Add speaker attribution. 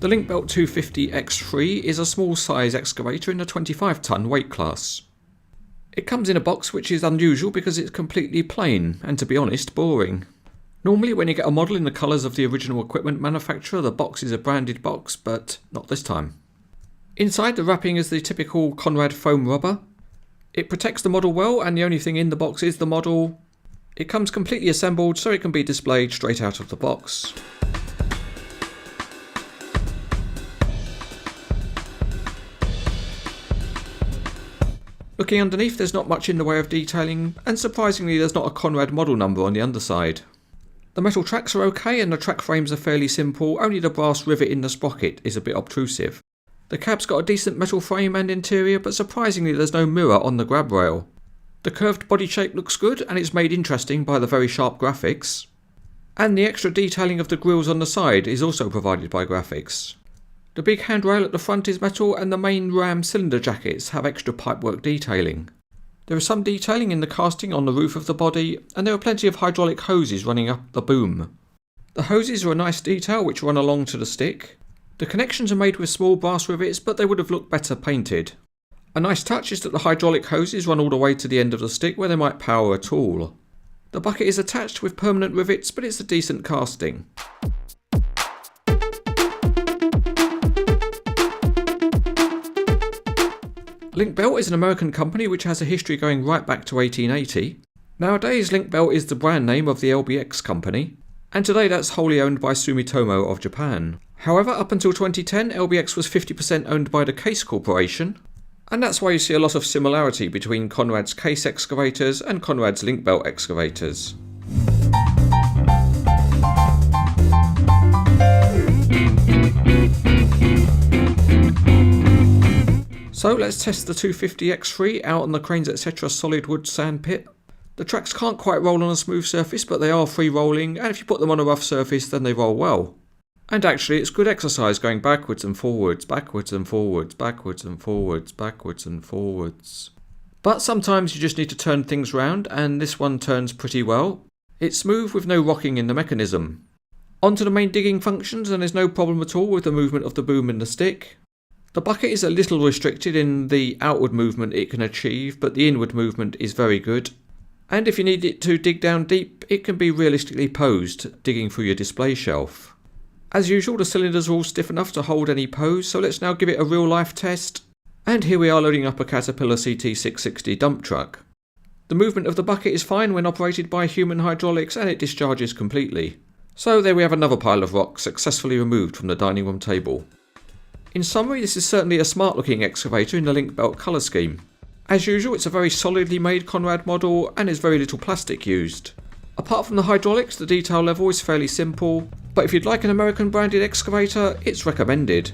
Speaker 1: The Link-Belt 250X3 is a small size excavator in the 25-ton weight class. It comes in a box which is unusual because it's completely plain and, to be honest, boring. Normally when you get a model in the colours of the original equipment manufacturer, the box is a branded box, but not this time. Inside, the wrapping is the typical Conrad foam rubber. It protects the model well, and the only thing in the box is the model. It comes completely assembled so it can be displayed straight out of the box. Looking underneath, there's not much in the way of detailing, and surprisingly there's not a Conrad model number on the underside. The metal tracks are okay and the track frames are fairly simple, only the brass rivet in the sprocket is a bit obtrusive. The cab's got a decent metal frame and interior, but surprisingly there's no mirror on the grab rail. The curved body shape looks good and it's made interesting by the very sharp graphics. And the extra detailing of the grills on the side is also provided by graphics. The big handrail at the front is metal and the main ram cylinder jackets have extra pipework detailing. There is some detailing in the casting on the roof of the body, and there are plenty of hydraulic hoses running up the boom. The hoses are a nice detail which run along to the stick. The connections are made with small brass rivets, but they would have looked better painted. A nice touch is that the hydraulic hoses run all the way to the end of the stick where they might power a tool. The bucket is attached with permanent rivets, but it's a decent casting. Link-Belt is an American company which has a history going right back to 1880. Nowadays, Link-Belt is the brand name of the LBX company, and today that's wholly owned by Sumitomo of Japan. However, up until 2010, LBX was 50% owned by the Case Corporation, and that's why you see a lot of similarity between Conrad's Case excavators and Conrad's Link-Belt excavators. So let's test the 250X3 out on the CranesEtcTV solid wood sand pit. The tracks can't quite roll on a smooth surface, but they are free rolling, and if you put them on a rough surface then they roll well. And actually it's good exercise going backwards and forwards, backwards and forwards, backwards and forwards, backwards and forwards. But sometimes you just need to turn things round, and this one turns pretty well. It's smooth with no rocking in the mechanism. Onto the main digging functions, and there's no problem at all with the movement of the boom and the stick. The bucket is a little restricted in the outward movement it can achieve, but the inward movement is very good. And if you need it to dig down deep, it can be realistically posed, digging through your display shelf. As usual, the cylinders are all stiff enough to hold any pose, so let's now give it a real life test. And here we are loading up a Caterpillar CT660 dump truck. The movement of the bucket is fine when operated by human hydraulics, and it discharges completely. So there we have another pile of rock successfully removed from the dining room table. In summary, this is certainly a smart looking excavator in the Link-Belt colour scheme. As usual, it's a very solidly made Conrad model and there's very little plastic used. Apart from the hydraulics, the detail level is fairly simple, but if you'd like an American branded excavator, it's recommended.